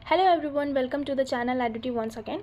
Hello everyone, welcome to the channel एडिटी once again.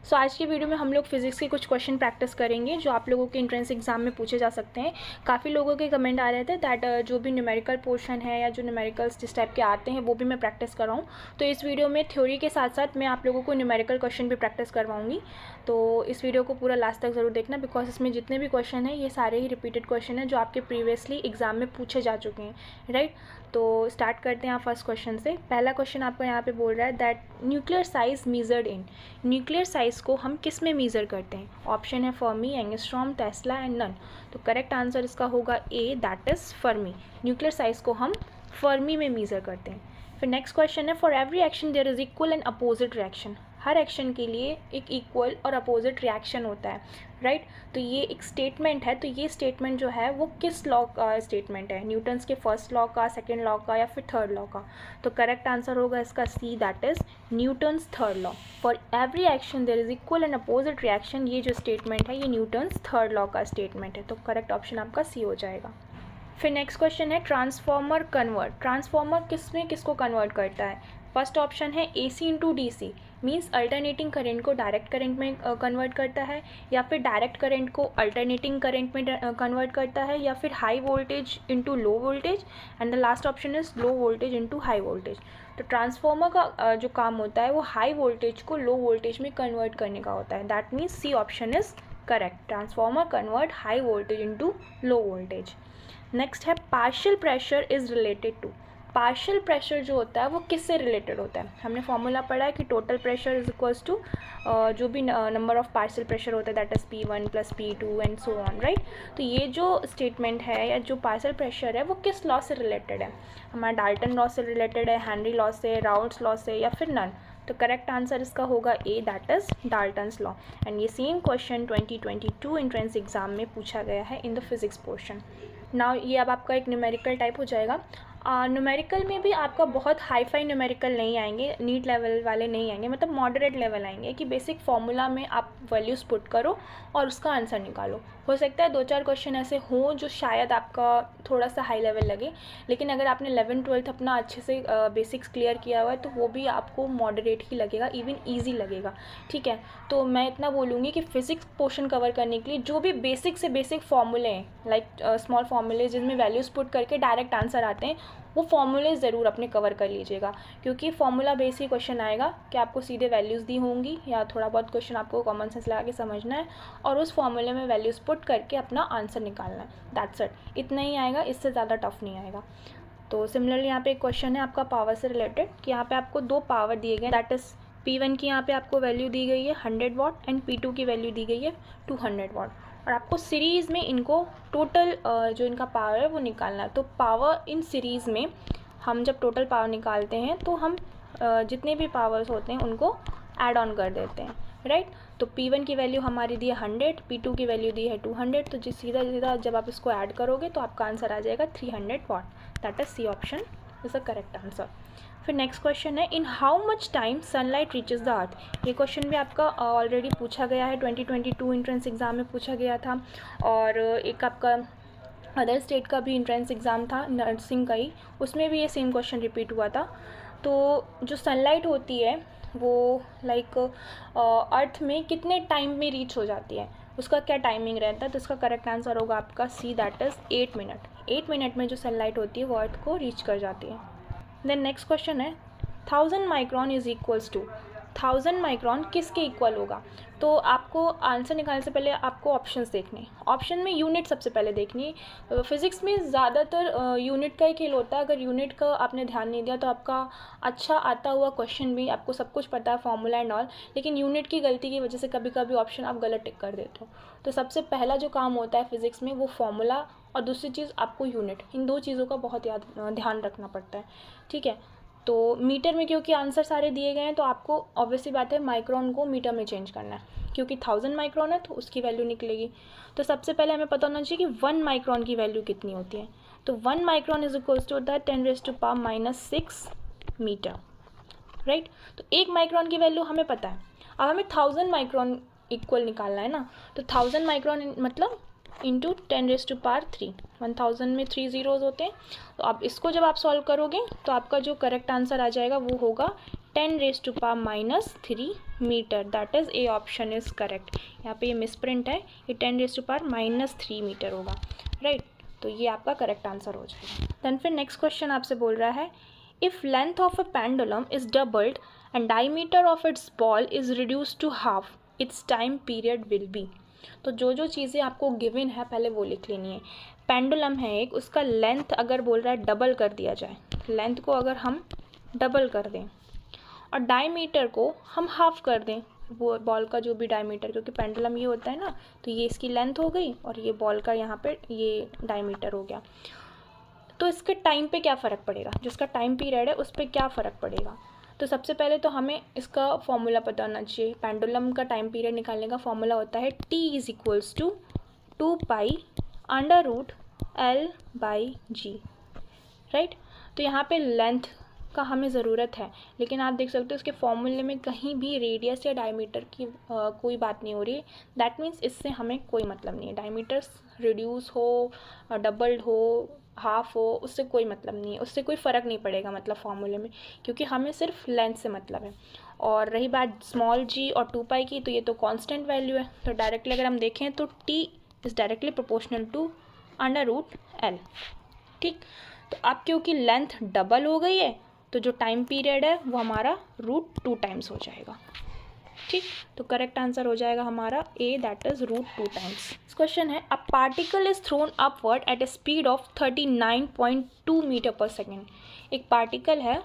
So आज की वीडियो में हम लोग फिजिक्स के कुछ क्वेश्चन प्रैक्टिस करेंगे जो आप लोगों के एंट्रेंस एग्जाम में पूछे जा सकते हैं। काफ़ी लोगों के कमेंट आ रहे थे दैट जो भी न्यूमेरिकल पोर्शन है या जो न्यूमेरिकल्स जिस टाइप के आते हैं वो भी मैं प्रैक्टिस कर रहा हूँ। तो इस वीडियो में थ्योरी के साथ साथ मैं आप लोगों को न्यूमेरिकल क्वेश्चन भी प्रैक्टिस करवाऊँगी। तो इस वीडियो को पूरा लास्ट तक ज़रूर देखना, बिकॉज इसमें जितने भी क्वेश्चन हैं ये सारे ही रिपीटेड क्वेश्चन हैं जो आपके प्रीवियसली एग्जाम में पूछे जा चुके हैं, राइट। तो स्टार्ट करते हैं आप फर्स्ट क्वेश्चन से। पहला क्वेश्चन आपको यहाँ पे बोल रहा है that nuclear size measured in, nuclear size को हम किस में मेज़र करते हैं। ऑप्शन है Fermi, angstrom, Tesla and none. तो करेक्ट आंसर इसका होगा A, that is Fermi. Nuclear size को हम फर्मी में मेज़र करते हैं। फिर नेक्स्ट क्वेश्चन है for every action there is equal and opposite reaction. हर एक्शन के लिए एक इक्वल और अपोजिट रिएक्शन होता है, राइट। तो ये एक स्टेटमेंट है। तो ये स्टेटमेंट जो है वो किस लॉ का स्टेटमेंट है, न्यूटन्स के फर्स्ट लॉ का, सेकेंड लॉ का या फिर थर्ड लॉ का। तो करेक्ट आंसर होगा इसका C, that is Newton's third law. For every action there is equal and opposite reaction, ये जो स्टेटमेंट है ये न्यूटन्स थर्ड लॉ का स्टेटमेंट है। तो करेक्ट ऑप्शन आपका सी हो जाएगा। फिर नेक्स्ट क्वेश्चन है ट्रांसफॉर्मर कन्वर्ट। ट्रांसफॉर्मर किस में किसको कन्वर्ट करता है। फर्स्ट ऑप्शन है AC into DC, means alternating current को डायरेक्ट करंट में कन्वर्ट करता है, या फिर डायरेक्ट करंट को अल्टरनेटिंग करंट में कन्वर्ट करता है, या फिर high voltage into low voltage, and the last option is low voltage into high voltage. तो ट्रांसफॉर्मर का जो काम होता है वो हाई वोल्टेज को लो वोल्टेज में कन्वर्ट करने का होता है। That means C option is correct. Transformer convert high voltage into low voltage. Next है partial pressure is related to. Partial pressure जो होता है वो किससे रिलेटेड होता है। हमने फॉर्मूला पढ़ा है कि total pressure is equals to जो भी नंबर ऑफ पार्शियल प्रेशर होता है that is P1 + P2 and so on, right. तो ये जो स्टेटमेंट है या जो पार्शियल प्रेशर है वो किस लॉ से रिलेटेड है। हमारा डाल्टन लॉ से रिलेटेड है, हेनरी लॉ से, राउल्ट्स लॉ से, या फिर नन। तो करेक्ट आंसर इसका होगा A, that is Dalton's law. And ये सेम क्वेश्चन 2022 एंट्रेंस एग्जाम में पूछा गया है in the physics portion. Now ये अब आपका एक न्यूमेरिकल टाइप हो जाएगा। न्यूमेरिकल में भी आपका बहुत हाई फाई न्यूमेरिकल नहीं आएंगे, नीट लेवल वाले नहीं आएंगे, मतलब मॉडरेट लेवल आएंगे कि बेसिक फॉर्मूला में आप वैल्यूज़ पुट करो और उसका आंसर निकालो। हो सकता है 2-4 क्वेश्चन ऐसे हों जो शायद आपका थोड़ा सा हाई लेवल लगे, लेकिन अगर आपने 11th-12th अपना अच्छे से बेसिक्स क्लियर किया हुआ है तो वो भी आपको मॉडरेट ही लगेगा, इवन ईजी लगेगा, ठीक है। तो मैं इतना बोलूँगी कि फिजिक्स पोर्शन कवर करने के लिए जो भी बेसिक से बेसिक फॉर्मूले हैं, लाइक स्मॉल फॉर्मूले जिनमें वैल्यूज़ पुट करके डायरेक्ट आंसर आते हैं, वो फॉर्मूले ज़रूर अपने कवर कर लीजिएगा, क्योंकि फॉर्मूला बेस ही क्वेश्चन आएगा कि आपको सीधे वैल्यूज़ दी होंगी या थोड़ा बहुत क्वेश्चन आपको कॉमन सेंस लगा के समझना है और उस फॉर्मूले में वैल्यूज़ पुट करके अपना आंसर निकालना है। दैट्स इट, इतना ही आएगा, इससे ज़्यादा टफ नहीं आएगा। तो सिमिलरली यहाँ पे एक क्वेश्चन है आपका पावर से रिलेटेड कि यहाँ पे आपको 2 पावर दिए गए, दैट इज़ P1 की यहाँ पे आपको वैल्यू दी गई है 100 वाट एंड P2 की वैल्यू दी गई है 200 वाट, और आपको सीरीज़ में इनको टोटल जो इनका पावर है वो निकालना है। तो पावर इन सीरीज़ में हम जब टोटल पावर निकालते हैं तो हम जितने भी पावर्स होते हैं उनको ऐड ऑन कर देते हैं, राइट। तो P1 की वैल्यू हमारी दी है 100, P2 की वैल्यू दी है 200, तो जिस सीधा सीधा जब आप इसको ऐड करोगे तो आपका आंसर आ जाएगा 300 watt. That is C option is the correct answer. फिर नेक्स्ट क्वेश्चन है in how much time sunlight reaches the earth. ये क्वेश्चन भी आपका ऑलरेडी पूछा गया है, 2022 एंट्रेंस एग्जाम में पूछा गया था, और एक आपका अदर स्टेट का भी एंट्रेंस एग्ज़ाम था नर्सिंग का ही, उसमें भी ये सेम क्वेश्चन रिपीट हुआ था। तो जो सनलाइट होती है वो लाइक अर्थ में कितने टाइम में रीच हो जाती है, उसका क्या टाइमिंग रहता है। तो इसका करेक्ट आंसर होगा आपका सी, दैट इज़ 8 मिनट। 8 मिनट में जो सनलाइट होती है वो अर्थ को रीच कर जाती है। देन नेक्स्ट क्वेश्चन है 1000 micron is equals to. 1000 micron किसके इक्वल होगा। तो आपको आंसर निकालने से पहले आपको ऑप्शंस देखने, ऑप्शन में यूनिट सबसे पहले देखनी। फिज़िक्स में ज़्यादातर यूनिट का ही खेल होता है। अगर यूनिट का आपने ध्यान नहीं दिया तो आपका अच्छा आता हुआ क्वेश्चन भी आपको सब कुछ पता है, फॉर्मूला एंड ऑल, लेकिन यूनिट की गलती की वजह से कभी कभी ऑप्शन आप गलत टिक कर देते हो। तो सबसे पहला जो काम होता है फिज़िक्स में वो फॉर्मूला, और दूसरी चीज़ आपको यूनिट, इन 2 चीज़ों का बहुत ध्यान रखना पड़ता है, ठीक है। तो मीटर में क्योंकि आंसर सारे दिए गए हैं तो आपको ऑब्वियसली बात है माइक्रोन को मीटर में चेंज करना है, क्योंकि 1000 माइक्रोन है तो उसकी वैल्यू निकलेगी। तो सबसे पहले हमें पता होना चाहिए कि 1 माइक्रोन की वैल्यू कितनी होती है। तो 1 माइक्रोन इज इक्वल्स टू होता है 10⁻⁻⁶ मीटर, राइट। तो 1 माइक्रोन की वैल्यू हमें पता है, अब हमें 1000 माइक्रोन इक्वल निकालना है ना। तो 1000 माइक्रोन मतलब इंटू 10⁻3, 1000 में 3 ज़ीरोज़ होते हैं। तो अब इसको जब आप सॉल्व करोगे तो आपका जो करेक्ट आंसर आ जाएगा वो होगा 10⁻³ metre, that is A option is correct. यहाँ पे ये मिसप्रिंट है, ये 10⁻³ मीटर होगा, राइट। तो ये आपका करेक्ट आंसर हो जाएगा। देन फिर नेक्स्ट क्वेश्चन आपसे बोल रहा है if length of a pendulum is doubled and diameter of its ball is reduce to half, its time period will be. तो जो चीज़ें आपको गिवन है पहले वो लिख लेनी है। पेंडुलम है एक, उसका लेंथ अगर बोल रहा है डबल कर दिया जाए, लेंथ को अगर हम डबल कर दें और डायमीटर को हम हाफ कर दें, वो बॉल का जो भी डायमीटर, क्योंकि पेंडुलम ये होता है ना, तो ये इसकी लेंथ हो गई और ये बॉल का यहाँ पे ये डायमीटर हो गया। तो इसके टाइम पे क्या फ़र्क पड़ेगा, जो इसका टाइम पीरियड है उस पर क्या फ़र्क पड़ेगा। तो सबसे पहले तो हमें इसका फॉर्मूला पता होना चाहिए। पेंडुलम का टाइम पीरियड निकालने का फॉर्मूला होता है T = 2π√L/g, राइट। तो यहाँ पे लेंथ का हमें ज़रूरत है, लेकिन आप देख सकते हो उसके फॉर्मूले में कहीं भी रेडियस या डायमीटर की कोई बात नहीं हो रही है। दैट मीन्स इससे हमें कोई मतलब नहीं है। डायमीटर्स रिड्यूस हो, डबल्ड हो, हाफ हो, उससे कोई मतलब नहीं है, उससे कोई फ़र्क नहीं पड़ेगा मतलब फॉर्मूले में, क्योंकि हमें सिर्फ लेंथ से मतलब है। और रही बात स्मॉल g और 2π की, तो ये तो कांस्टेंट वैल्यू है, तो डायरेक्टली अगर हम देखें तो t is directly proportional to √L, ठीक। तो अब क्योंकि लेंथ डबल हो गई है तो जो टाइम पीरियड है वो हमारा √2 टाइम्स हो जाएगा, ठीक। तो करेक्ट आंसर हो जाएगा हमारा A, that is √2 times. Question है a particle is thrown upward at a speed of 39.2 metre per second. एक पार्टिकल है,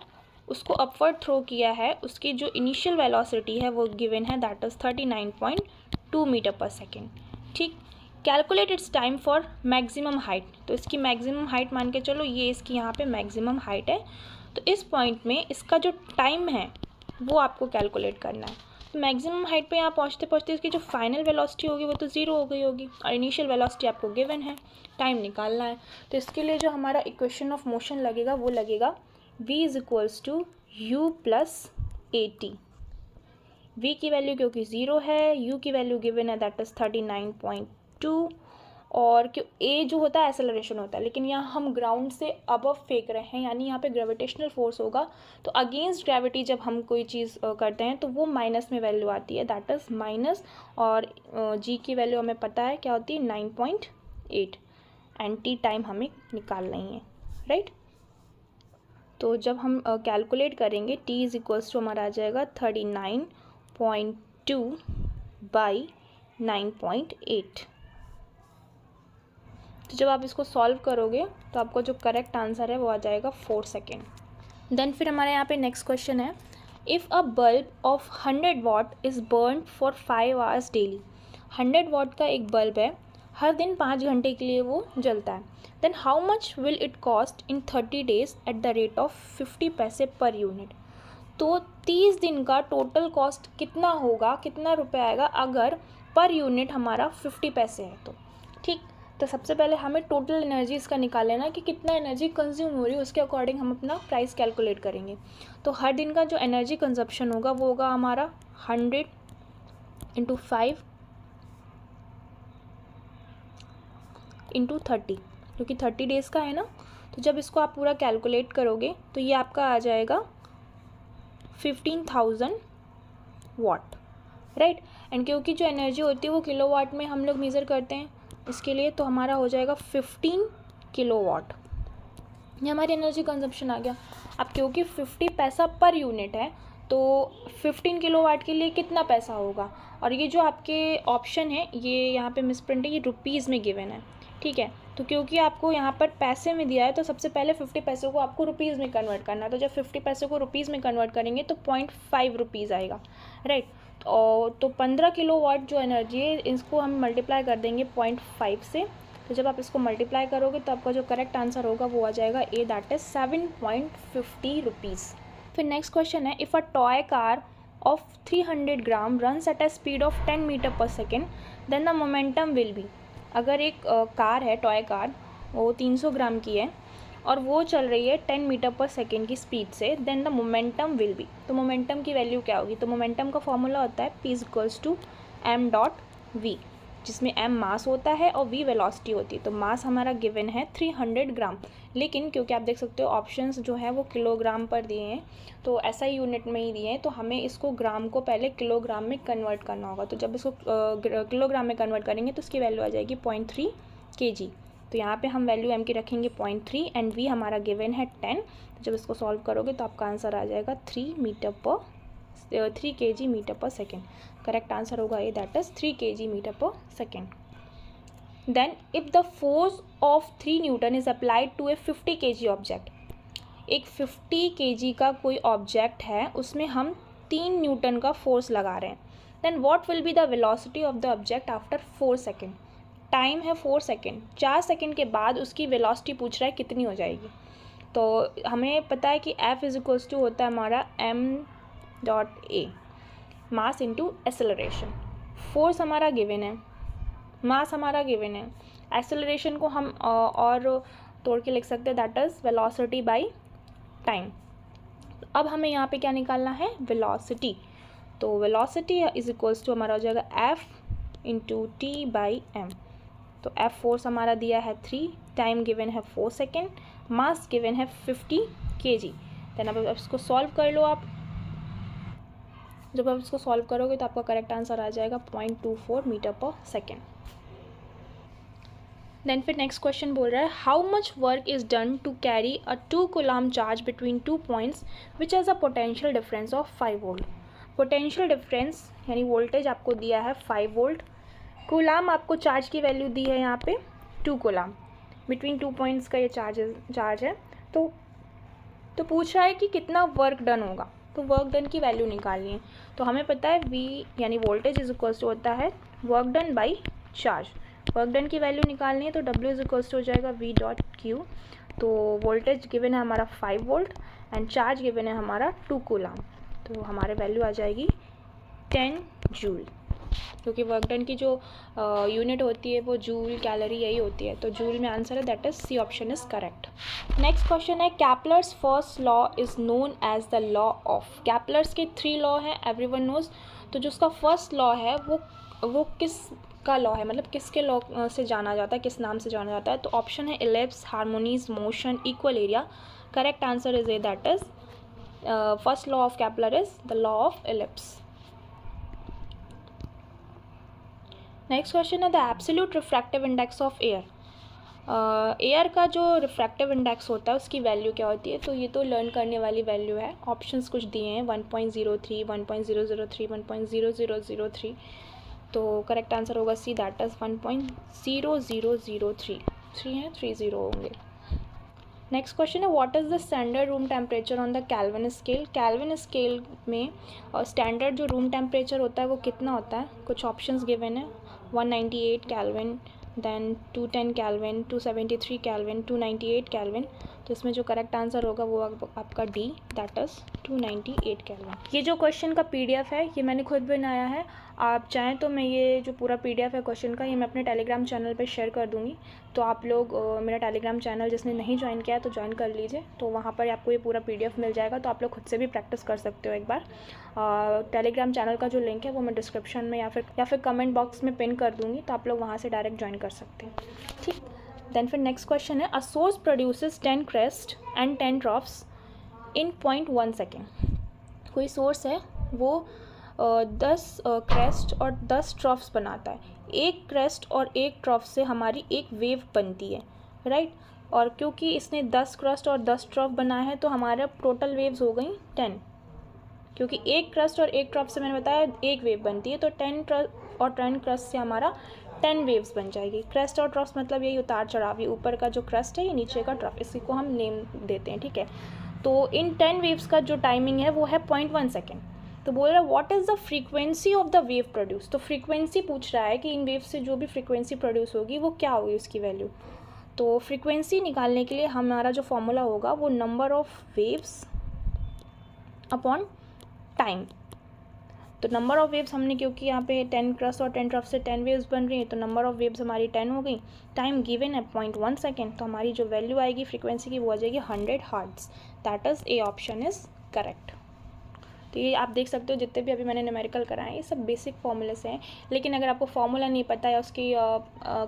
उसको अपवर्ड थ्रो किया है, उसकी जो इनिशियल वेलोसिटी है वो गिवन है, that is 39.2 metre per second, ठीक। Calculate its time for maximum height. तो इसकी मैक्सिमम हाइट मान के चलो, ये इसकी यहाँ पे मैक्सिमम हाइट है, तो इस पॉइंट में इसका जो टाइम है वो आपको कैलकुलेट करना है। तो मैक्सिमम हाइट पे यहाँ पहुँचते पहुँचते इसकी जो फाइनल वेलोसिटी होगी वो तो 0 हो गई होगी, और इनिशियल वेलोसिटी आपको गिवन है, टाइम निकालना है। तो इसके लिए जो हमारा इक्वेशन ऑफ मोशन लगेगा वो लगेगा v = u + at। v की वैल्यू क्योंकि 0 है, u की वैल्यू गिवन है, दैट इज़ 39.2, और क्यों a जो होता है एक्सेलरेशन होता है, लेकिन यहाँ हम ग्राउंड से अबव फेंक रहे हैं, यानी यहाँ पे ग्रेविटेशनल फोर्स होगा, तो अगेंस्ट ग्रेविटी जब हम कोई चीज़ करते हैं तो वो माइनस में वैल्यू आती है, दैट इज़ माइनस, और g की वैल्यू हमें पता है क्या होती है 9.8, एंड t टाइम हमें निकालना ही है, राइट। तो जब हम कैलकुलेट करेंगे t = हमारा आ जाएगा 39.2 / 9.8। तो जब आप इसको सॉल्व करोगे तो आपको जो करेक्ट आंसर है वो आ जाएगा 4 सेकेंड। देन फिर हमारे यहाँ पे नेक्स्ट क्वेश्चन है if a bulb of 100 what is burn for 5 hours daily. 100 वाट का एक बल्ब है, हर दिन 5 घंटे के लिए वो जलता है। Then how much will it cost in 30 days at the rate of 50 paise per unit. तो 30 दिन का टोटल कॉस्ट कितना होगा, कितना रुपये आएगा अगर पर यूनिट हमारा 50 पैसे है तो, ठीक। तो सबसे पहले हमें टोटल एनर्जी इसका निकाल लेना कि कितना एनर्जी कंज्यूम हो रही है, उसके अकॉर्डिंग हम अपना प्राइस कैलकुलेट करेंगे। तो हर दिन का जो एनर्जी कंजप्शन होगा वो होगा हमारा 100 × 5 × 30, क्योंकि 30 डेज़ का है ना। तो जब इसको आप पूरा कैलकुलेट करोगे तो ये आपका आ जाएगा 15,000 वाट, राइट। एंड क्योंकि जो एनर्जी होती है वो किलोवाट में हम लोग मेज़र करते हैं इसके लिए, तो हमारा हो जाएगा 15 किलोवाट। ये हमारी एनर्जी कंजप्शन आ गया। अब क्योंकि 50 पैसा पर यूनिट है तो 15 किलोवाट के लिए कितना पैसा होगा, और ये जो आपके ऑप्शन है ये यहाँ पे मिसप्रिंट है, ये रुपीज़ में गिवन है, ठीक है। तो क्योंकि आपको यहाँ पर पैसे में दिया है तो सबसे पहले 50 पैसे को आपको रुपीज़ में कन्वर्ट करना है। तो जब 50 पैसे को रुपीज़ में कन्वर्ट करेंगे तो 0.5 रुपीज़ आएगा, राइट। और तो 15 किलोवाट जो एनर्जी है इसको हम मल्टीप्लाई कर देंगे 0.5 से। तो जब आप इसको मल्टीप्लाई करोगे तो आपका जो करेक्ट आंसर होगा वो आ जाएगा ए, दैट इज़ 7.50 रुपीज़। फिर नेक्स्ट क्वेश्चन है if a toy car of 300 gram runs at a speed of 10 metre per second then the momentum will be. अगर एक कार है, टॉय कार, वो 300 ग्राम की है और वो चल रही है 10 मीटर पर सेकेंड की स्पीड से, then the momentum will be. तो मोमेंटम की वैल्यू क्या होगी, तो मोमेंटम का फॉर्मूला होता है P = m.v, जिसमें m मास होता है और v वेलोसिटी होती है। तो मास हमारा गिवन है 300 ग्राम, लेकिन क्योंकि आप देख सकते हो ऑप्शंस जो है वो किलोग्राम पर दिए हैं, तो SI यूनिट में ही दिए हैं, तो हमें इसको ग्राम को पहले किलोग्राम में कन्वर्ट करना होगा। तो जब इसको किलोग्राम में कन्वर्ट करेंगे तो इसकी वैल्यू आ जाएगी 0.3 kg। तो यहाँ पे हम वैल्यू m की रखेंगे 0.3 एंड v हमारा गिवन है 10। तो जब इसको सॉल्व करोगे तो आपका आंसर आ जाएगा 3 kg metre per second. Correct answer होगा ये, that is 3 kg metre per second. Then if the force of 3 newton is applied to a 50 kg object, एक 50 kg का कोई ऑब्जेक्ट है, उसमें हम 3 न्यूटन का फोर्स लगा रहे हैं, then what will be the velocity of the object after 4 second. Time है 4 सेकेंड, 4 सेकेंड के बाद उसकी वेलोसिटी पूछ रहा है कितनी हो जाएगी। तो हमें पता है कि F इज इक्वल्स टू होता है हमारा m.a, mass into acceleration. Force हमारा गिवन है, मास हमारा गिवन है, एक्सेलरेशन को हम और तोड़ के लिख सकते हैं, that is velocity by time. अब हमें यहाँ पे क्या निकालना है, वेलोसिटी। तो वेलोसिटी इज इक्वल्स टू हमारा हो जाएगा F into T by M. तो F फोर्स हमारा दिया है 3, टाइम गिवन है 4 सेकेंड, मास गिवन है 50 kg। देन अब इसको सॉल्व कर लो आप। जब आप इसको सॉल्व करोगे तो आपका करेक्ट आंसर आ जाएगा 0.24 मीटर पर सेकेंड। देन फिर नेक्स्ट क्वेश्चन बोल रहा है how much work is done to carry a 2 coulomb charge between 2 points which has a potential difference of 5 volt. Potential difference यानी वोल्टेज आपको दिया है 5 वोल्ट, कूलम आपको चार्ज की वैल्यू दी है यहाँ पे 2 कूलम, बिटवीन 2 पॉइंट्स का ये चार्ज है। तो पूछ रहा है कि कितना वर्क डन होगा, तो वर्क डन की वैल्यू निकालनी है। तो हमें पता है V यानी वोल्टेज इज इक्वल्स टू होता है work done by charge. Work done की वैल्यू निकालनी है तो W इज इक्वल्स टू हो जाएगा V.Q। तो वोल्टेज गिवन है हमारा 5 वोल्ट एंड चार्ज गिवन है हमारा 2 कूलम, तो हमारे वैल्यू आ जाएगी 10 जूल, क्योंकि वर्क डन की जो यूनिट होती है वो जूल कैलोरी यही होती है। तो जूल में आंसर है, that is C option is correct. Next question है Kepler's first law is known as the law of. Kepler's के 3 लॉ हैं, एवरीवन नोज। तो जो उसका फर्स्ट लॉ है वो किस का लॉ है, मतलब किसके लॉ से जाना जाता है, किस नाम से जाना जाता है। तो ऑप्शन है ellipse, harmonies, motion, equal area. Correct answer is A, that is first law of Kepler is the law of ellipse. Next question है the absolute refractive index of air. Air का जो रिफ्रैक्टिव इंडेक्स होता है उसकी value क्या होती है, तो ये तो लर्न करने वाली वैल्यू है। ऑप्शंस कुछ दिए हैं 1.03, 1.003, 1.0003। तो करेक्ट आंसर होगा सी, दैट इज़ 1.0003। 3 है, 30 होंगे। नेक्स्ट क्वेश्चन है what is the standard room temperature on the kelvin scale. Kelvin scale में स्टैंडर्ड जो रूम टेम्परेचर होता है वो कितना होता है। कुछ ऑप्शंस गिवन है 198 kelvin, then 210 kelvin, 273 kelvin, 298 kelvin. तो इसमें जो करेक्ट आंसर होगा वो आपका डी, दैट इज़ 298 केल्विन। ये जो क्वेश्चन का PDF है ये मैंने खुद बनाया है। आप चाहें तो मैं ये जो पूरा PDF है क्वेश्चन का ये मैं अपने टेलीग्राम चैनल पे शेयर कर दूँगी। तो आप लोग मेरा टेलीग्राम चैनल जिसने नहीं ज्वाइन किया है तो ज्वाइन कर लीजिए, तो वहाँ पर आपको ये पूरा PDF मिल जाएगा। तो आप लोग खुद से भी प्रैक्टिस कर सकते हो एक बार। टेलीग्राम चैनल का जो लिंक है वो मैं डिस्क्रिप्शन में या फिर कमेंट बॉक्स में पिन कर दूँगी, तो आप लोग वहाँ से डायरेक्ट ज्वाइन कर सकते हैं, ठीक। देन फिर नेक्स्ट क्वेश्चन है a source produces 10 crest and 10 troughs in 0.1 second. कोई सोर्स है वो 10 क्रेस्ट और 10 ट्रॉफ्स बनाता है। एक क्रेस्ट और एक ट्रॉफ से हमारी एक वेव बनती है, राइट। और क्योंकि इसने 10 क्रेस्ट और 10 ट्रॉफ बनाया है तो हमारा टोटल वेव्स हो गई 10, क्योंकि एक क्रस्ट और एक ट्रॉफ से मैंने बताया एक वेव बनती है। तो 10 और 10 क्रस्ट से हमारा 10 वेव्स बन जाएगी। क्रेस्ट और ट्रॉफ मतलब यही उतार चढ़ाव, ये ऊपर का जो क्रस्ट है ये नीचे का ट्रॉफ, इसी को हम नेम देते हैं, ठीक है। तो इन 10 वेव्स का जो टाइमिंग है वो है 0.1 सेकेंड। तो बोल रहा है what is the frequency of the wave produce. तो फ्रीक्वेंसी पूछ रहा है कि इन वेव से जो भी फ्रीक्वेंसी प्रोड्यूस होगी वो क्या होगी उसकी वैल्यू। तो फ्रीक्वेंसी निकालने के लिए हमारा जो फॉर्मूला होगा वो number of waves upon time. तो नंबर ऑफ़ वेव्स हमने, क्योंकि यहाँ पे 10 क्रस्ट और 10 ट्रफ से 10 वेव्स बन रही हैं, तो नंबर ऑफ़ वेव्स हमारी 10 हो गई। टाइम गिवन है 0.1 सेकेंड, तो हमारी जो वैल्यू आएगी फ्रीक्वेंसी की वो आ जाएगी 100 hertz. That is A option is correct. तो ये आप देख सकते हो जितने भी अभी मैंने न्यूमेरिकल कराए ये सब बेसिक फॉर्मूले से हैं, लेकिन अगर आपको फॉर्मूला नहीं पता है, उसकी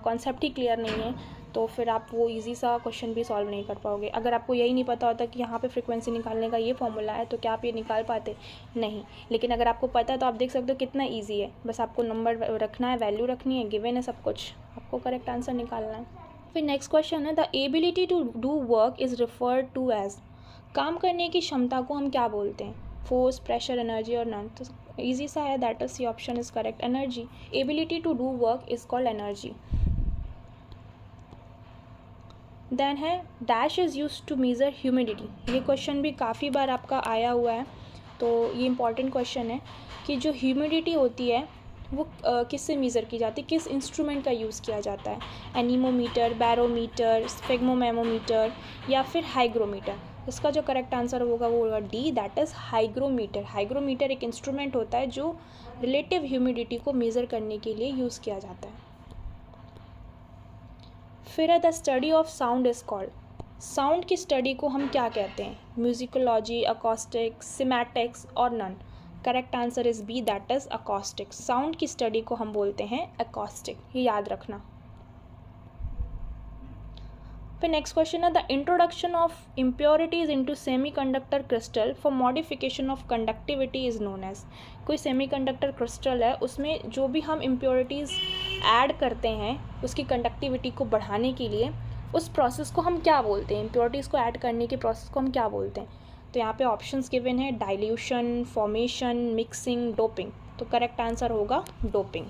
कॉन्सेप्ट ही क्लियर नहीं है, तो फिर आप वो इजी सा क्वेश्चन भी सॉल्व नहीं कर पाओगे। अगर आपको यही नहीं पता होता कि यहाँ पे फ्रीक्वेंसी निकालने का ये फॉर्मूला है तो क्या आप ये निकाल पाते? नहीं। लेकिन अगर आपको पता है तो आप देख सकते हो कितना ईजी है। बस आपको नंबर रखना है, वैल्यू रखनी है, गिवन है सब कुछ, आपको करेक्ट आंसर निकालना है। फिर नेक्स्ट क्वेश्चन है, the ability to do work is referred to as. काम करने की क्षमता को हम क्या बोलते हैं? फोर्स, प्रेशर, एनर्जी और नन। तो ईजी सा है, that is C option is correct, energy. Ability to do work is called energy. Then है dash is used to measure humidity. ये क्वेश्चन भी काफ़ी बार आपका आया हुआ है, तो ये इंपॉर्टेंट क्वेश्चन है कि जो ह्यूमिडिटी होती है वो किससे मेज़र की जाती है, किस इंस्ट्रूमेंट का यूज़ किया जाता है? एनीमोमीटर, बैरोमीटर, स्फिग्मोमेमोमीटर या फिर हाइग्रोमीटर। इसका जो करेक्ट आंसर होगा वो होगा D, that is hygrometer. Hygrometer एक इंस्ट्रूमेंट होता है जो रिलेटिव ह्यूमिडिटी को मेज़र करने के लिए यूज़ किया जाता है। फिर है the study of sound is called. Sound की स्टडी को हम क्या कहते हैं? म्यूजिकोलॉजी, अकॉस्टिक्स, सिमैटिक्स और none. Correct answer is B, that is acoustic. Sound की स्टडी को हम बोलते हैं अकॉस्टिक, ये याद रखना। फिर नेक्स्ट क्वेश्चन है the introduction of impurities into semiconductor crystal for modification of conductivity is known as. कोई सेमीकंडक्टर क्रिस्टल है, उसमें जो भी हम इम्प्योरिटीज़ ऐड करते हैं उसकी कंडक्टिविटी को बढ़ाने के लिए, उस प्रोसेस को हम क्या बोलते हैं? इम्प्योरिटीज़ को ऐड करने के प्रोसेस को हम क्या बोलते हैं? तो यहाँ पे ऑप्शंस गिवन है, डाइल्यूशन, फॉर्मेशन, मिक्सिंग, डोपिंग। तो करेक्ट आंसर होगा डोपिंग।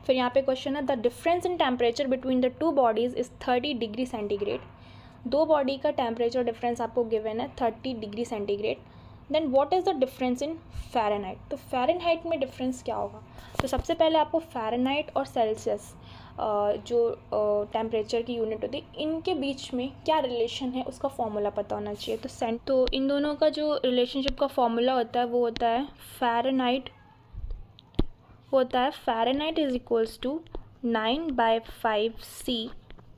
फिर यहाँ पे क्वेश्चन है the difference in temperature between the two bodies is 30 degree centigrade. दो बॉडी का टेम्परेचर डिफरेंस आपको गिवन है 30 degree centigrade. Then what is the difference in Fahrenheit. तो फ़ारेनहाइट में डिफरेंस क्या होगा? तो सबसे पहले आपको फ़ारेनहाइट और सेल्सियस जो टेम्परेचर की यूनिट होती है, इनके बीच में क्या रिलेशन है उसका फॉर्मूला पता होना चाहिए। तो इन दोनों का जो रिलेशनशिप का फॉर्मूला होता है वो होता है Fahrenheit is equals to 9/5C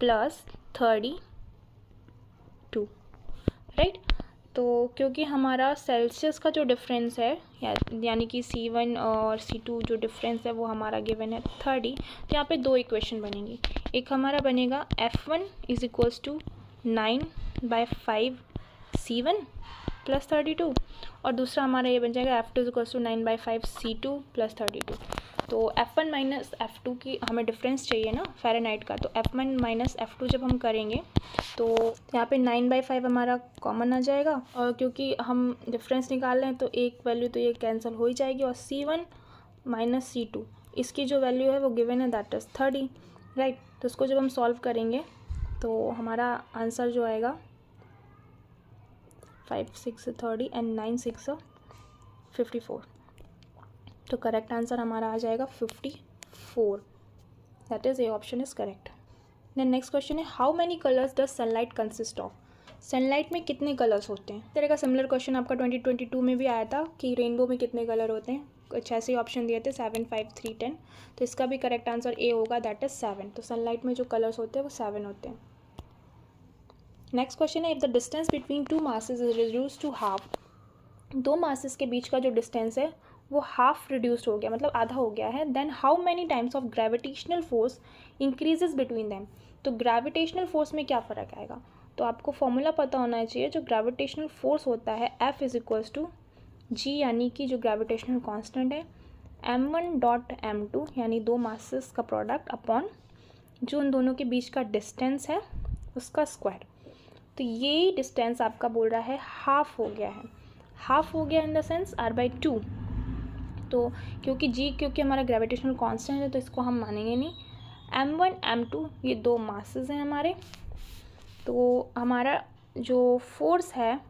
plus 32, right. तो क्योंकि हमारा सेल्सियस का जो डिफरेंस है यानी कि C1 और C2 जो डिफरेंस है वो हमारा गिवन है 30, तो यहाँ पे दो इक्वेशन बनेंगी। एक हमारा बनेगा F1 is equals to 9/5C1 plus 32 और दूसरा हमारा ये बन जाएगा F2 is equals to 9/5C2 plus 32। तो F1 माइनस F2 की हमें डिफरेंस चाहिए ना फ़ारेनहाइट का, तो F1 माइनस F2 जब हम करेंगे तो यहाँ पे 9/5 हमारा कॉमन आ जाएगा, और क्योंकि हम डिफरेंस निकाल रहे हैं तो एक वैल्यू तो ये कैंसिल हो ही जाएगी, और C1 माइनस C2 इसकी जो वैल्यू है वो गिवन है दैट इज़ 30, राइट। तो इसको जब हम सॉल्व करेंगे तो हमारा आंसर जो आएगा 5 6 30 एंड 9 6 54। तो करेक्ट आंसर हमारा आ जाएगा 54, that is A option is correct. Then next question है how many colours does sunlight consist of. Sunlight में कितने कलर्स होते हैं? इस तरह का सिमिलर क्वेश्चन आपका 2022 में भी आया था कि रेनबो में कितने कलर होते हैं। कुछ ऐसे ऑप्शन दिए थे 7 5 3 10, तो इसका भी करेक्ट आंसर ए होगा, दैट इज़ 7। तो सनलाइट में जो कलर्स होते हैं वो 7 होते हैं। नेक्स्ट क्वेश्चन है if the distance between two masses is reduce to half. दो मासेस के बीच का जो डिस्टेंस है वो हाफ रिड्यूस्ड हो गया, मतलब आधा हो गया है, then how many times of gravitational force increases between them. तो ग्रेविटेशनल फोर्स में क्या फ़र्क आएगा? तो आपको फॉर्मूला पता होना चाहिए। जो ग्रेविटेशनल फोर्स होता है F is equals to G, यानी कि जो ग्रेविटेशनल कांस्टेंट है, m1.m2 यानी दो मासेस का प्रोडक्ट अपॉन जो उन दोनों के बीच का डिस्टेंस है उसका स्क्वायर। तो ये डिस्टेंस आपका बोल रहा है हाफ हो गया है, हाफ हो गया इन द सेंस r/2। तो क्योंकि हमारा ग्रेविटेशनल कांस्टेंट है तो इसको हम मानेंगे नहीं। m1 m2 ये दो मासेस हैं हमारे, तो हमारा जो फोर्स है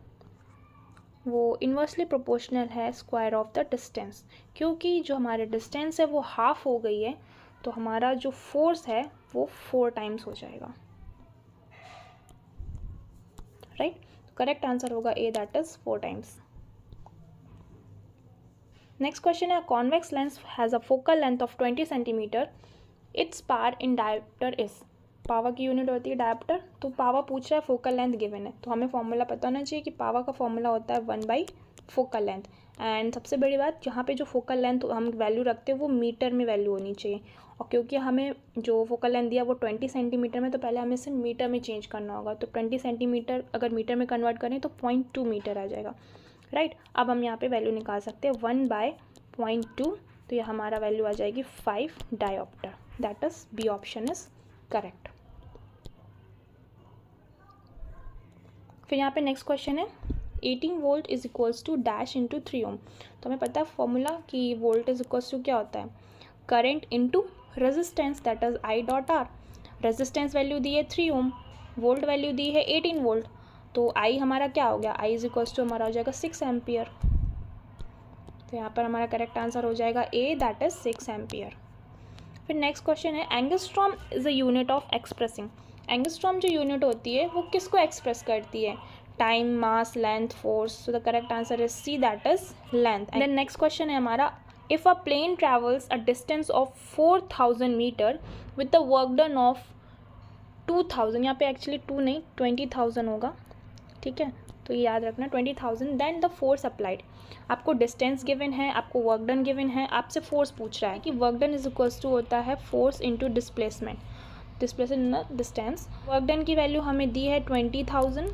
वो इन्वर्सली प्रोपोर्शनल है स्क्वायर ऑफ द डिस्टेंस। क्योंकि जो हमारे डिस्टेंस है वो हाफ हो गई है तो हमारा जो फोर्स है वो 4 टाइम्स हो जाएगा, राइट। करेक्ट आंसर होगा A, that is 4 times. Next question है convex lens has a focal length of 20 centimetre, its power in dioptre is. Power की यूनिट होती है डायप्टर, तो पावर पूछ रहा है, फोकल लेंथ गिवन है, तो हमें फॉर्मूला पता होना चाहिए कि पावर का फॉर्मूला होता है 1/फोकल लेंथ, एंड सबसे बड़ी बात, यहाँ पे जो फोकल लेंथ हम वैल्यू रखते हैं वो मीटर में वैल्यू होनी चाहिए, और क्योंकि हमें जो फोकल लेंथ दिया वो 20 सेंटीमीटर में, तो पहले हमें इसे मीटर में चेंज करना होगा। तो 20 सेंटीमीटर अगर मीटर में कन्वर्ट करें तो 0.2 मीटर आ जाएगा, राइट। अब हम यहाँ पे वैल्यू निकाल सकते हैं 1/0.2, तो ये हमारा वैल्यू आ जाएगी 5 dioptre. That is B option is correct. फिर यहाँ पे नेक्स्ट क्वेश्चन है 18 volt is equals to dash into 3 ohm. तो हमें पता है फॉर्मूला कि वोल्ट इज इक्वल्स टू क्या होता है, current into resistance, that is I dot R. Resistance value दी है 3 ओम, वोल्ट वैल्यू दी है 18 वोल्ट, तो आई हमारा क्या हो गया, आई इज इक्वल्स टू हमारा हो जाएगा 6 एम्पियर। तो यहाँ पर हमारा करेक्ट आंसर हो जाएगा ए, दैट इज 6 एम्पियर। फिर नेक्स्ट क्वेश्चन है angstrom is a unit of expressing. Angstrom जो यूनिट होती है वो किसको एक्सप्रेस करती है, time, mass, length, force. So the correct answer is C, that is length. Then next question है हमारा if a plane travels a distance of 4000 metre with the work done of 2000, यहाँ पे एक्चुअली 2 नहीं 20,000 होगा, ठीक है, तो ये याद रखना 20,000। देन द फोर्स अप्लाइड, आपको डिस्टेंस गिवन है, आपको वर्क डन गिवन है, आपसे फोर्स पूछ रहा है कि work done is equals to होता है force into displacement, displacement distance. Work done की वैल्यू हमें दी है 20,000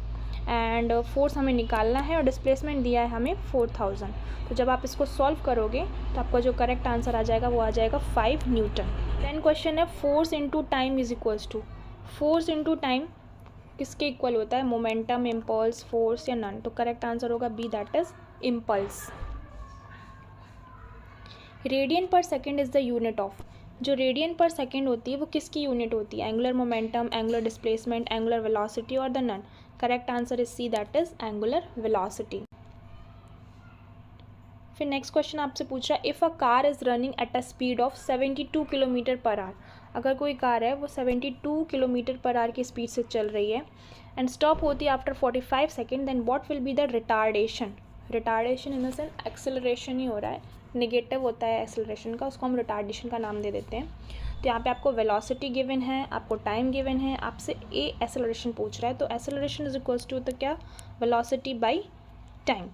एंड फोर्स हमें निकालना है और डिस्प्लेसमेंट दिया है हमें 4000। तो जब आप इसको सॉल्व करोगे तो आपका जो करेक्ट आंसर आ जाएगा वो आ जाएगा 5 न्यूटन। देन क्वेश्चन है force into time is equals to, force into time किसके इक्वल होता है, मोमेंटम, इम्पल्स, फोर्स या नन। तो करेक्ट आंसर होगा B, that is impulse. Radian per second is the unit of, जो रेडियन पर सेकेंड होती है वो किसकी यूनिट होती है, angular momentum, angular displacement, angular velocity और the none. Correct answer is C, that is angular velocity. फिर next question आपसे पूछ रहा है if a car is running at a speed of 72 kilometre per hour. अगर कोई कार है वो 72 किलोमीटर पर आवर की स्पीड से चल रही है एंड स्टॉप होती है after 45 second, then what will be the retardation. Retardation in the sense acceleration ही हो रहा है, नेगेटिव होता है एक्सेलरेशन का, उसको हम रिटार्डेशन का नाम दे देते हैं। तो यहाँ पे आपको वेलोसिटी गिवन है, आपको टाइम गिवन है, आपसे ए एक्सेलरेशन पूछ रहा है, तो एक्सेलरेशन इज इक्वल्स टू तो क्या, वेलोसिटी बाई टाइम।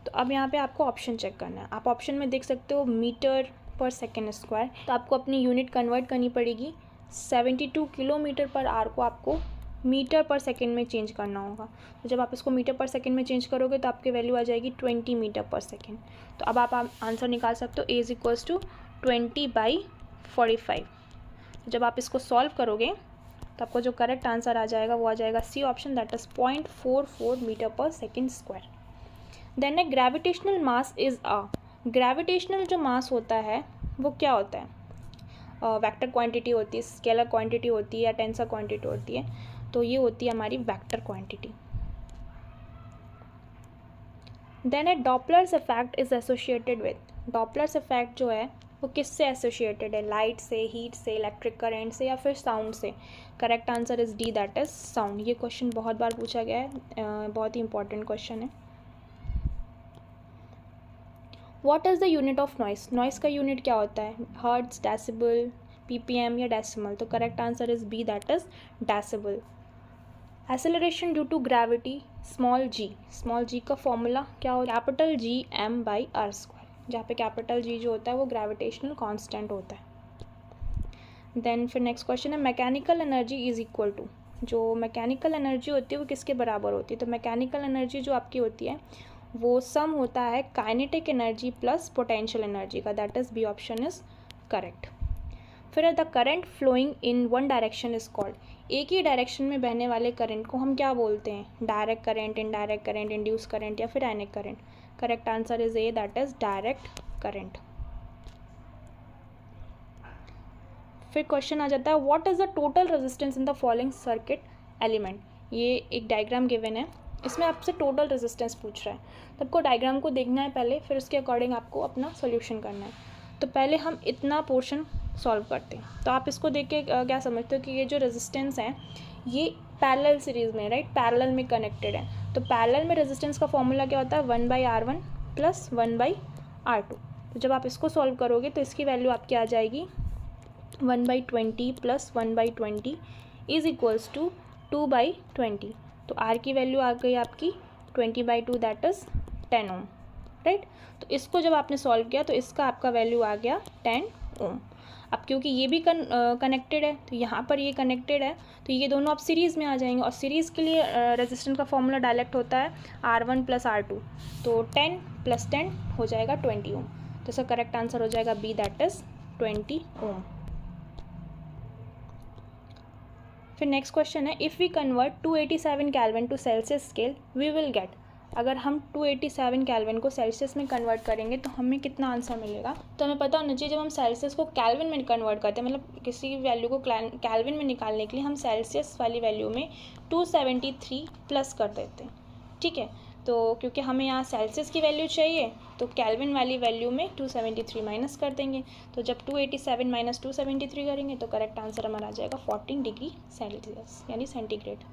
तो अब यहाँ पे आपको ऑप्शन चेक करना है, आप ऑप्शन में देख सकते हो मीटर पर सेकेंड स्क्वायर, तो आपको अपनी यूनिट कन्वर्ट करनी पड़ेगी, 72 किलोमीटर पर आवर को आपको मीटर पर सेकेंड में चेंज करना होगा। तो जब आप इसको मीटर पर सेकेंड में चेंज करोगे तो आपकी वैल्यू आ जाएगी 20 मीटर पर सेकेंड। तो अब आप आंसर निकाल सकते हो ए इज इक्वल्स टू 20/45। जब आप इसको सॉल्व करोगे तो आपको जो करेक्ट आंसर आ जाएगा वो आ जाएगा C option, that is 0.44 metre per second square. Then a gravitational mass is a, gravitational जो मास होता है वो क्या होता है, वेक्टर क्वांटिटी होती है, स्केलर क्वांटिटी होती है या टेंसर क्वांटिटी होती है, तो ये होती है हमारी vector quantity. Then a Doppler's effect is associated with, Doppler's effect जो है वो किससे एसोसिएटेड है, लाइट से, हीट से, इलेक्ट्रिक करंट से या फिर साउंड से। Correct answer is D, that is sound. ये क्वेश्चन बहुत बार पूछा गया है, बहुत ही इंपॉर्टेंट क्वेश्चन है। What is the unit of noise, noise का यूनिट क्या होता है, हर्ट्ज, डेसिबल, पीपीएम या डेसिमल। तो correct answer is B, that is decibel. Acceleration due to gravity small G का फॉर्मूला क्या हो, capital G M by R square, जहाँ पे कैपिटल जी जो होता है वो ग्रेविटेशनल कांस्टेंट होता है। देन फिर नेक्स्ट क्वेश्चन है mechanical energy is equal to, जो मैकेनिकल एनर्जी होती है वो किसके बराबर होती है। तो मैकेनिकल एनर्जी जो आपकी होती है वो सम होता है kinetic energy plus potential energy का, that is B option is correct. फिर the current flowing in one direction is called, एक ही डायरेक्शन में बहने वाले करंट को हम क्या बोलते हैं, direct current, indirect current, induce current या फिर ionic current. Correct answer is A, that is direct current. फिर क्वेश्चन आ जाता है what is the total resistance in the following circuit element. ये एक डायग्राम गिवन है, इसमें आपसे टोटल रेजिस्टेंस पूछ रहा है, तो आपको डायग्राम को देखना है पहले, फिर उसके अकॉर्डिंग आपको अपना सॉल्यूशन करना है। तो पहले हम इतना पोर्शन सॉल्व करते हैं। तो आप इसको देख के क्या समझते हो कि ये जो रेजिस्टेंस है ये पैरेलल सीरीज़ में, राइट, पैरेलल में कनेक्टेड है। तो पैरेलल में रेजिस्टेंस का फॉर्मूला क्या होता है, 1/R1 प्लस 1/R2। तो जब आप इसको सॉल्व करोगे तो इसकी वैल्यू आपकी आ जाएगी 1/20 प्लस 1/20 इज इक्वल्स टू 2/20। तो आर की वैल्यू आ गई आपकी 20/2, दैट इज़ 10 ओम, राइट। तो इसको जब आपने सॉल्व किया तो इसका आपका वैल्यू आ गया 10 ओम। अब क्योंकि ये भी कनेक्टेड है तो यहाँ पर ये कनेक्टेड है तो ये दोनों अब सीरीज़ में आ जाएंगे, और सीरीज़ के लिए रेजिस्टेंस का फॉर्मूला डायरेक्ट होता है R1 + R2, तो 10 + 10 हो जाएगा 20 ओम। तो इसका करेक्ट आंसर हो जाएगा बी, दैट इज़ 20 ओम। फिर नेक्स्ट क्वेश्चन है, if we convert 287 kelvin to Celsius scale we will get. अगर हम 287 केल्विन को सेल्सियस में कन्वर्ट करेंगे तो हमें कितना आंसर मिलेगा। तो हमें पता होना चाहिए जब हम सेल्सियस को केल्विन में कन्वर्ट करते हैं, मतलब किसी वैल्यू को केल्विन में निकालने के लिए हम सेल्सियस वाली वैल्यू में 273 प्लस कर देते हैं, ठीक है। तो क्योंकि हमें यहाँ सेल्सियस की वैल्यू चाहिए तो केल्विन वाली वैल्यू में 273 माइनस कर देंगे। तो जब 287 माइनस 273 करेंगे तो करेक्ट आंसर हमारा आ जाएगा 14 डिग्री सेल्सियस यानी सेंटीग्रेड।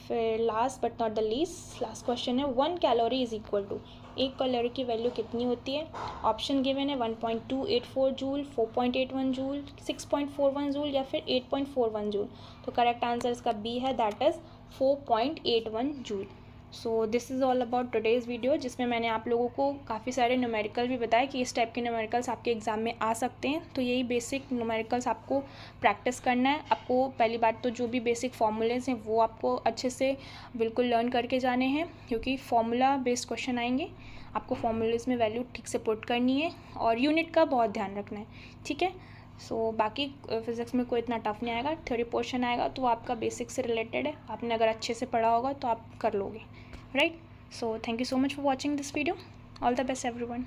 फिर last but not the least last question है, 1 calorie is equal to, 1 calorie की वैल्यू कितनी होती है। ऑप्शन गिवन है 1.284 जूल, 4.81 जूल, 6.41 जूल या फिर 8.41 जूल। तो करेक्ट आंसर इसका बी है, that is 4.81 joule. So this is all about today's video, जिसमें मैंने आप लोगों को काफ़ी सारे न्यूमेरिकल भी बताया कि इस टाइप के न्यूमेरिकल्स आपके एग्ज़ाम में आ सकते हैं। तो यही बेसिक न्यूमेरिकल्स आपको प्रैक्टिस करना है। आपको पहली बात तो जो भी बेसिक फॉर्मूलेज़ हैं वो आपको अच्छे से बिल्कुल लर्न करके जाने हैं, क्योंकि फॉर्मूला बेस्ड क्वेश्चन आएंगे। आपको फॉर्मूलेज़ में वैल्यू ठीक से पुट करनी है और यूनिट का बहुत ध्यान रखना है, ठीक है। सो बाकी फिज़िक्स में कोई इतना टफ नहीं आएगा। थ्योरी पोर्शन आएगा तो आपका बेसिक से रिलेटेड है, आपने अगर अच्छे से पढ़ा होगा तो आप कर लोगे, right. So thank you so much for watching this video. All the best everyone.